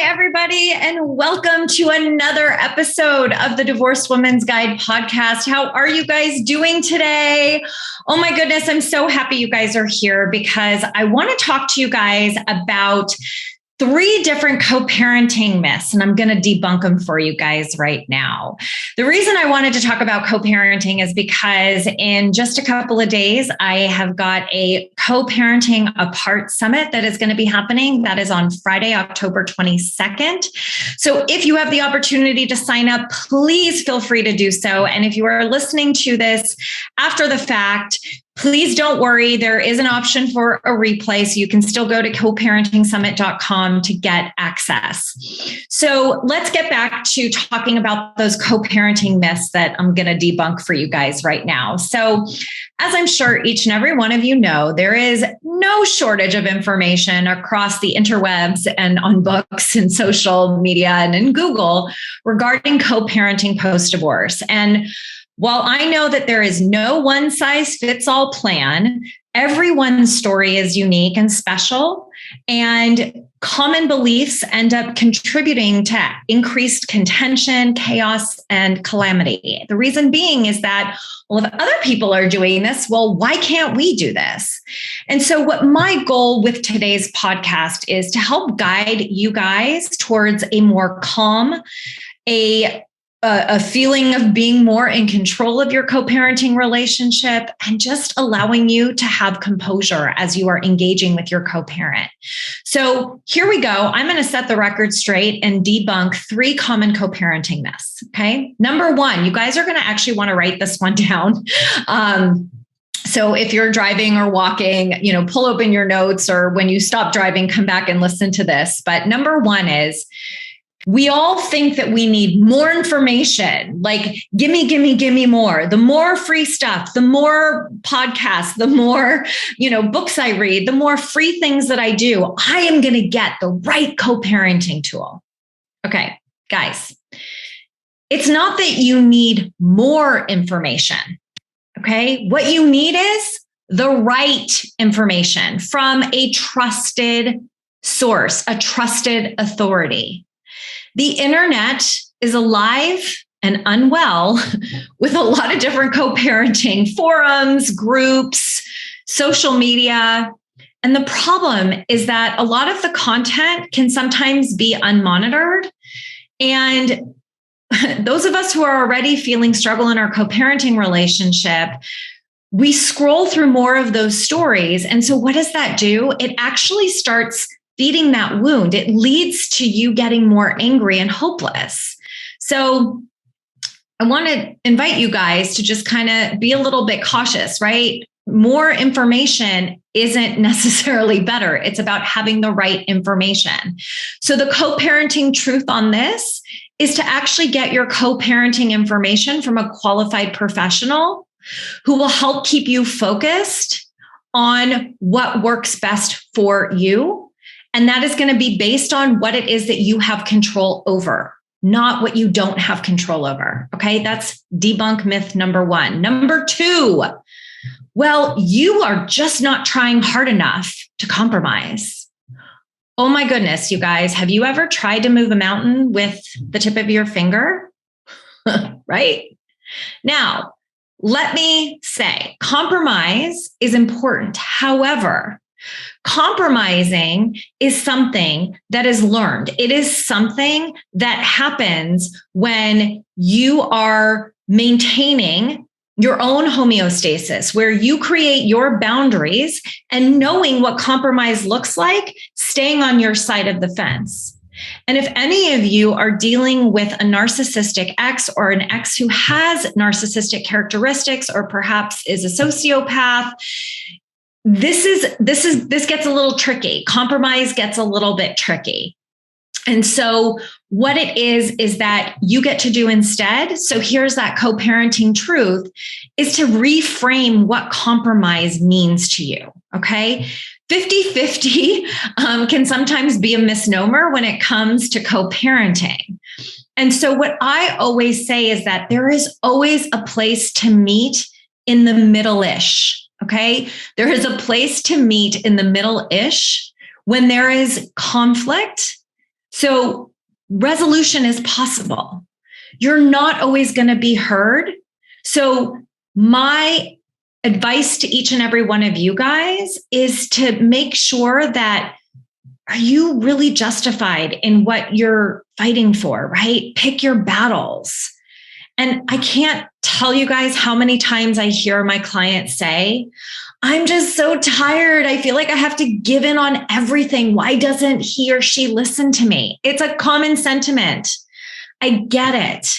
everybody, and welcome to another episode of the Divorced Woman's Guide podcast. How are you guys doing today? Oh my goodness, I'm so happy you guys are here because I want to talk to you guys about 3 different co-parenting myths, and I'm going to debunk them for you guys right now. The reason I wanted to talk about co-parenting is because in just a couple of days, I have got a co-parenting apart summit that is going to be happening. That is on Friday, October 22nd. So if you have the opportunity to sign up, please feel free to do so. And if you are listening to this after the fact, please don't worry. There is an option for a replay, so you can still go to co-parentingsummit.com to get access. So let's get back to talking about those co-parenting myths that I'm going to debunk for you guys right now. So as I'm sure each and every one of you know, there is no shortage of information across the interwebs and on books and social media and in Google regarding co-parenting post-divorce. And while I know that there is no one-size-fits-all plan, everyone's story is unique and special, and common beliefs end up contributing to increased contention, chaos, and calamity. The reason being is that, well, if other people are doing this, well, why can't we do this? And so what my goal with today's podcast is to help guide you guys towards a more calm, a feeling of being more in control of your co-parenting relationship and just allowing you to have composure as you are engaging with your co-parent. So here we go. I'm going to set the record straight and debunk 3 common co-parenting myths. Okay. Number 1, you guys are going to actually want to write this one down. So if you're driving or walking, pull open your notes, or when you stop driving, come back and listen to this. But number 1 is, we all think that we need more information, like gimme more. The more free stuff, the more podcasts, the more, books I read, the more free things that I do, I am going to get the right co-parenting tool. Okay, guys, it's not that you need more information. Okay, what you need is the right information from a trusted source, a trusted authority. The internet is alive and unwell with a lot of different co-parenting forums, groups, social media. And the problem is that a lot of the content can sometimes be unmonitored. And those of us who are already feeling struggle in our co-parenting relationship, we scroll through more of those stories. And so what does that do? It actually starts feeding that wound. It leads to you getting more angry and hopeless. So I want to invite you guys to just kind of be a little bit cautious, right? More information isn't necessarily better. It's about having the right information. So the co-parenting truth on this is to actually get your co-parenting information from a qualified professional who will help keep you focused on what works best for you. And that is going to be based on what it is that you have control over, not what you don't have control over. Okay, that's debunk myth number 1. Number 2, well, you are just not trying hard enough to compromise. Oh my goodness, you guys, have you ever tried to move a mountain with the tip of your finger? Right? Now, let me say, compromise is important. However, compromising is something that is learned. It is something that happens when you are maintaining your own homeostasis, where you create your boundaries and knowing what compromise looks like, staying on your side of the fence. And if any of you are dealing with a narcissistic ex or an ex who has narcissistic characteristics, or perhaps is a sociopath, this gets a little tricky. Compromise gets a little bit tricky. And so what it is that you get to do instead, so here's that co-parenting truth, is to reframe what compromise means to you, okay? 50-50 can sometimes be a misnomer when it comes to co-parenting. And so what I always say is that there is always a place to meet in the middle-ish. Okay. There is a place to meet in the middle-ish when there is conflict, So resolution is possible. You're not always going to be heard. So my advice to each and every one of you guys is to make sure that, are you really justified in what you're fighting for, right? Pick your battles. And I can't tell you guys how many times I hear my clients say, I'm just so tired. I feel like I have to give in on everything. Why doesn't he or she listen to me? It's a common sentiment. I get it.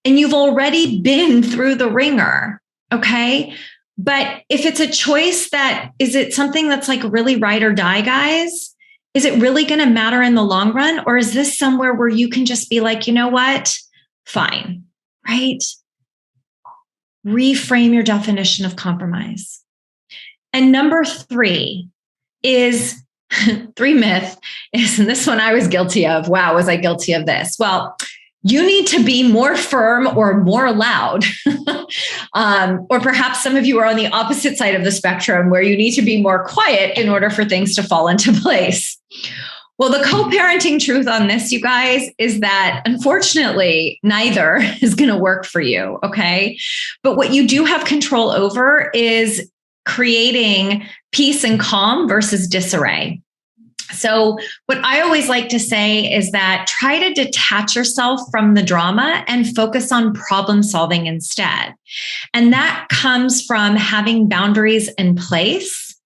And you've already been through the ringer, okay? But if it's a choice is it something that's like really ride or die, guys? Is it really going to matter in the long run? Or is this somewhere where you can just be like, you know what? Fine, right? Reframe your definition of compromise. And number 3 is 3 myth is, and this one I was guilty of. Wow, was I guilty of this? Well, you need to be more firm or more loud. Or perhaps some of you are on the opposite side of the spectrum where you need to be more quiet in order for things to fall into place. Well, the co-parenting truth on this, you guys, is that unfortunately, neither is going to work for you, okay? But what you do have control over is creating peace and calm versus disarray. So what I always like to say is that try to detach yourself from the drama and focus on problem solving instead. And that comes from having boundaries in place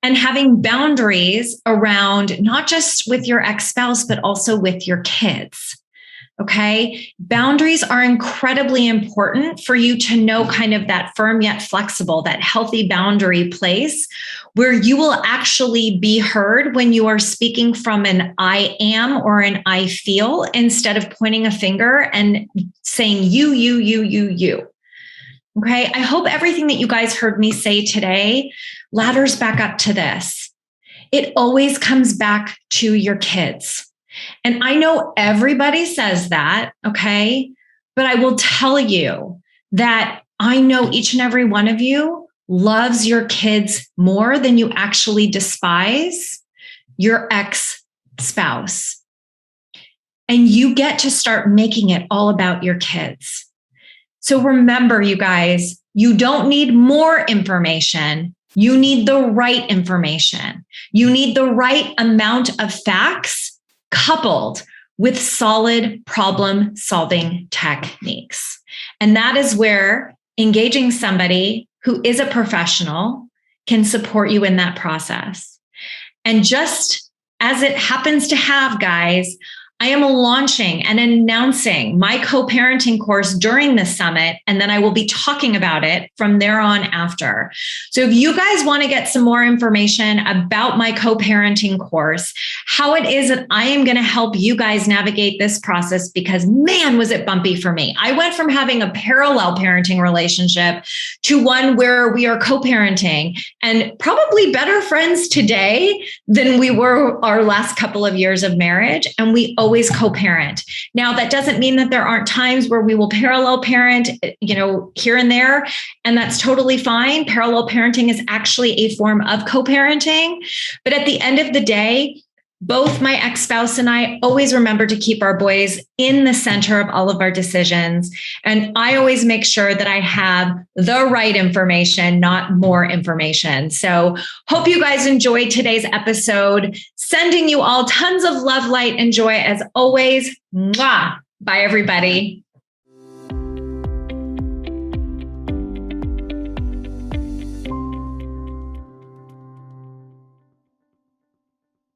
and having boundaries around not just with your ex-spouse, but also with your kids. Okay. Boundaries are incredibly important for you to know kind of that firm yet flexible, that healthy boundary place where you will actually be heard when you are speaking from an I am or an I feel instead of pointing a finger and saying you. Okay. I hope everything that you guys heard me say today ladders back up to this. It always comes back to your kids. And I know everybody says that, okay? But I will tell you that I know each and every one of you loves your kids more than you actually despise your ex-spouse. And you get to start making it all about your kids. So remember, you guys, you don't need more information. You need the right information. You need the right amount of facts coupled with solid problem-solving techniques. And that is where engaging somebody who is a professional can support you in that process. And just as it happens to have, guys, I am launching and announcing my co-parenting course during this summit, and then I will be talking about it from there on after. So if you guys want to get some more information about my co-parenting course, how it is that I am going to help you guys navigate this process, because man, was it bumpy for me. I went from having a parallel parenting relationship to one where we are co-parenting and probably better friends today than we were our last couple of years of marriage. And we always co-parent. Now, that doesn't mean that there aren't times where we will parallel parent, here and there, and that's totally fine. Parallel parenting is actually a form of co-parenting. But at the end of the day, both my ex-spouse and I always remember to keep our boys in the center of all of our decisions. And I always make sure that I have the right information, not more information. So hope you guys enjoyed today's episode. Sending you all tons of love, light, and joy as always. Mwah! Bye, everybody.